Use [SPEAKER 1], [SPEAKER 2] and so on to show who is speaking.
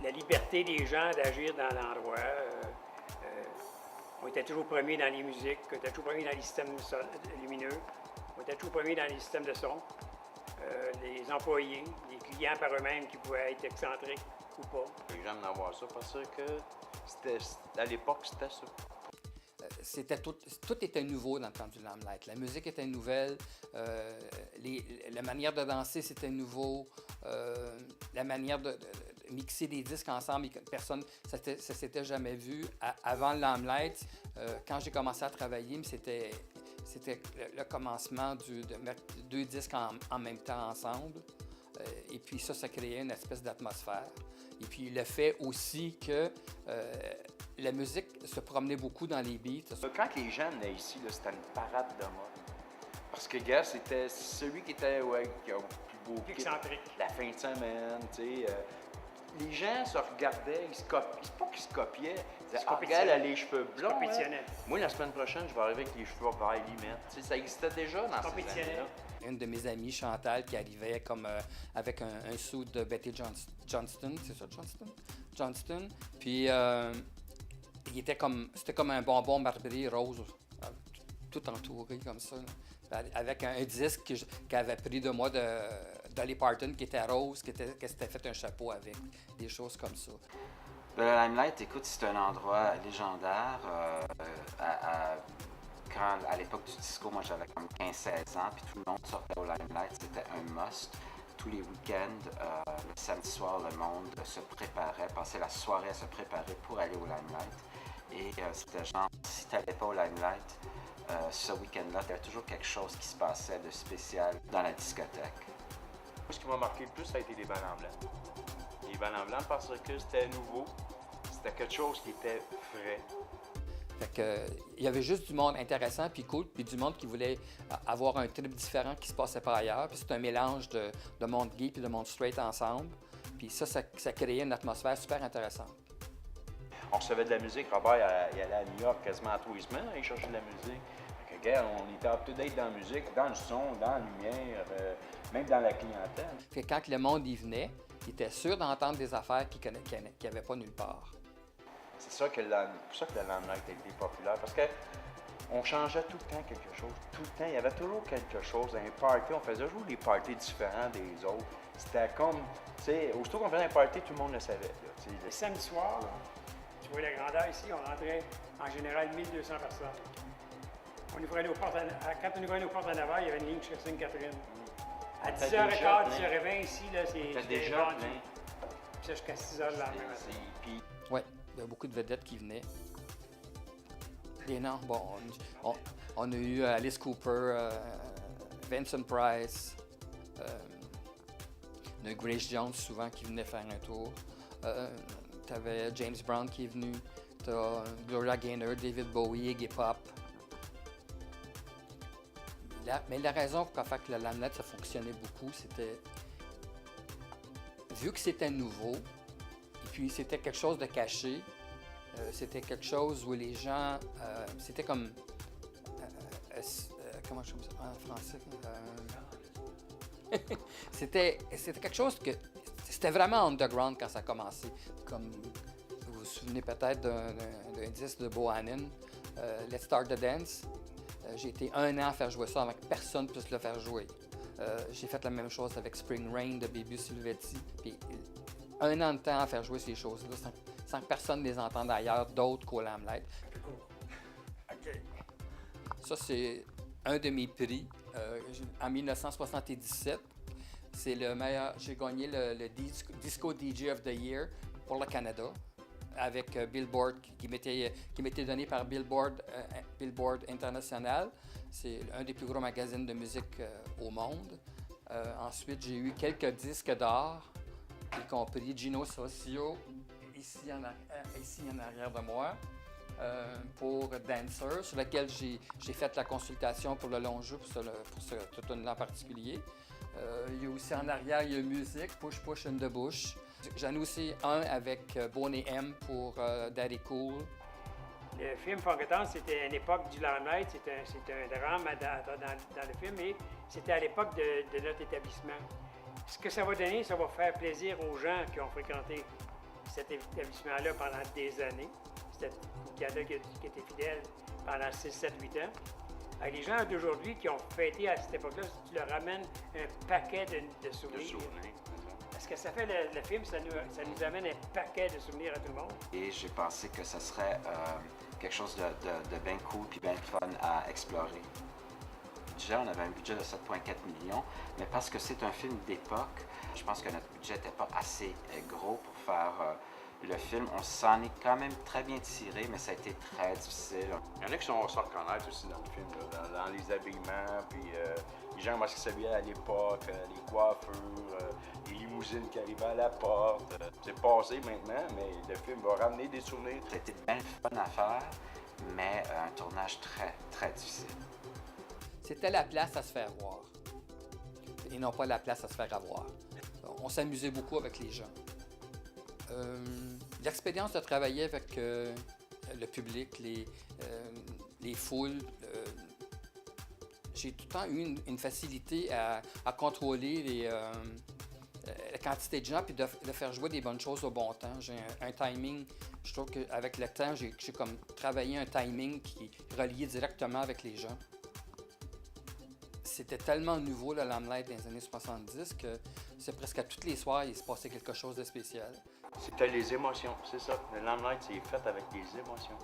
[SPEAKER 1] La liberté des gens d'agir dans l'endroit. On était toujours premiers dans les musiques, on était toujours premiers dans les systèmes lumineux, on était toujours premiers dans les systèmes de son. Les employés, les clients par eux-mêmes qui pouvaient être excentriques ou pas.
[SPEAKER 2] J'aime d'avoir ça parce que à l'époque, c'était ça.
[SPEAKER 3] Tout était nouveau dans le temps du Limelight. La musique était nouvelle, la manière de danser, c'était nouveau, la manière de mixer des disques ensemble, personne, ça s'était jamais vu. Avant le Limelight, quand j'ai commencé à travailler, c'était le commencement de mettre deux disques en même temps ensemble. Et puis ça créait une espèce d'atmosphère. Et puis le fait aussi que la musique se promenait beaucoup dans les beats.
[SPEAKER 2] Quand les gens venaient ici, c'était une parade de mode. Parce que, gars, c'était celui qui était qui a le plus beau kit.
[SPEAKER 1] Excentrique.
[SPEAKER 2] La fin de semaine, tu sais. Les gens se regardaient, ils se copiaient. C'est pas qu'ils se copiaient. Ils disaient, regarde, elle a les cheveux blonds. Hein? Moi, la semaine prochaine, je vais arriver avec les cheveux verts limite. Tu sais, ça existait déjà dans ces années-là.
[SPEAKER 3] Une de mes amies, Chantal, qui arrivait comme avec un suit de Betty Johnston, c'est ça, Johnston. Puis c'était comme un bonbon marbré rose, tout entouré comme ça, là, avec un disque qu'elle avait pris de moi de Dolly Parton, qui était rose, qu'elle s'était fait un chapeau avec, des choses comme ça.
[SPEAKER 4] Le Limelight, écoute, c'est un endroit légendaire. À l'époque du disco, moi j'avais comme 15-16 ans, puis tout le monde sortait au Limelight, c'était un must. Tous les week-ends, le samedi soir, le monde se préparait, passait la soirée à se préparer pour aller au Limelight. Et c'était genre, si tu n'allais pas au Limelight, ce week-end-là, il y avait toujours quelque chose qui se passait de spécial dans la discothèque.
[SPEAKER 2] Ce qui m'a marqué le plus, ça a été les ballons en blanc. Les ballons en blanc parce que c'était nouveau, c'était quelque chose qui était frais.
[SPEAKER 3] Fait que, il y avait juste du monde intéressant puis cool, puis du monde qui voulait avoir un trip différent qui se passait pas ailleurs. Puis c'est un mélange de monde gay puis de monde straight ensemble. Puis ça créait une atmosphère super intéressante.
[SPEAKER 2] On recevait de la musique. Robert, il allait à New York quasiment à tous les semaines, il cherchait de la musique. Fait que, gars, on était up-to-date dans la musique, dans le son, dans la lumière, même dans la clientèle.
[SPEAKER 3] Fait que quand le monde y venait, il était sûr d'entendre des affaires qu'il n'y avait pas nulle part.
[SPEAKER 2] C'est ça pour ça que le Limelight a été populaire, parce qu'on changeait tout le temps quelque chose. Tout le temps, il y avait toujours quelque chose. Un party, on faisait toujours des parties différents des autres. C'était comme, tu sais, aussitôt qu'on faisait un party, tout le monde le savait. Là,
[SPEAKER 1] le samedi soir, là, tu vois la grandeur ici, on rentrait en général 1200 personnes. Quand on ouvrait nos portes en avant, il y avait une ligne chez Sainte-Catherine. À 10h15, 10h20 ici, là, c'était
[SPEAKER 2] déjà
[SPEAKER 1] vendu.
[SPEAKER 2] plein.
[SPEAKER 1] Puis ça jusqu'à 6h le lendemain matin.
[SPEAKER 3] Oui, il y a beaucoup de vedettes qui venaient. Les noms, bon, on a eu Alice Cooper, Vincent Price, on a eu Grace Jones souvent qui venait faire un tour. Tu avais James Brown qui est venu, tu as Gloria Gaynor, David Bowie, Iggy Pop. Mais la raison pour faire que le Limelight ça fonctionnait beaucoup, c'était vu que c'était nouveau, et puis c'était quelque chose de caché, c'était quelque chose où les gens, c'était comme, comment je dis ça en français? C'était quelque chose que, c'était vraiment underground quand ça a commencé. Comme, vous vous souvenez peut-être d'un disque de Bohannon, Let's Start the Dance. J'ai été 1 an à faire jouer ça avant que personne puisse le faire jouer. J'ai fait la même chose avec Spring Rain de Baby Silvetti. Puis 1 an de temps à faire jouer ces choses-là sans que personne les entende ailleurs, d'autres qu'au Limelight.
[SPEAKER 1] OK.
[SPEAKER 3] Ça, c'est un de mes prix. En 1977, c'est le meilleur. J'ai gagné le Disco DJ of the Year pour le Canada, avec Billboard, qui m'était donné par Billboard International. C'est un des plus gros magazines de musique au monde. Ensuite, j'ai eu quelques disques d'or, y compris Gino Sosio, ici en arrière de moi, pour Dancer, sur lequel j'ai fait la consultation pour le long jeu, pour ce tutoriel en particulier. Il y a aussi en arrière, il y a Music, Push Push in the Bush. J'en ai aussi un avec Boney M pour Daddy Cool.
[SPEAKER 1] Le film Funkadance, c'était à l'époque du Limelight, c'était un drame dans le film, et c'était à l'époque de notre établissement. Ce que ça va donner, ça va faire plaisir aux gens qui ont fréquenté cet établissement-là pendant des années. C'était une clientèle qui a été fidèle pendant 6, 7, 8 ans. Les gens d'aujourd'hui qui ont fêté à cette époque-là, si tu leur ramènes un paquet de souvenirs. Parce que ça fait le film, ça nous amène un paquet de souvenirs à tout le monde.
[SPEAKER 4] Et j'ai pensé que ce serait quelque chose de bien cool puis bien fun à explorer. Déjà, on avait un budget de 7,4 millions, mais parce que c'est un film d'époque, je pense que notre budget n'était pas assez gros pour faire le film. On s'en est quand même très bien tiré, mais ça a été très difficile.
[SPEAKER 2] Il y en a qui sont se reconnaître aussi dans le film, là, dans les habillements, puis les gens, comment ils s'habillaient à l'époque, les coiffures, les limousines qui arrivaient à la porte. C'est passé maintenant, mais le film va ramener des souvenirs.
[SPEAKER 4] Ça a été bien fun à faire, mais un tournage très, très difficile.
[SPEAKER 3] C'était la place à se faire voir et non pas la place à se faire avoir. On s'amusait beaucoup avec les gens. L'expérience de travailler avec le public, les foules, j'ai tout le temps eu une facilité à contrôler la quantité de gens puis de faire jouer des bonnes choses au bon temps. J'ai un timing, je trouve qu'avec le temps, j'ai comme travaillé un timing qui est relié directement avec les gens. C'était tellement nouveau, le Limelight dans les années 70, que c'est presque à tous les soirs, il se passait quelque chose de spécial.
[SPEAKER 2] C'était les émotions, c'est ça. Le Limelight, c'est fait avec des émotions.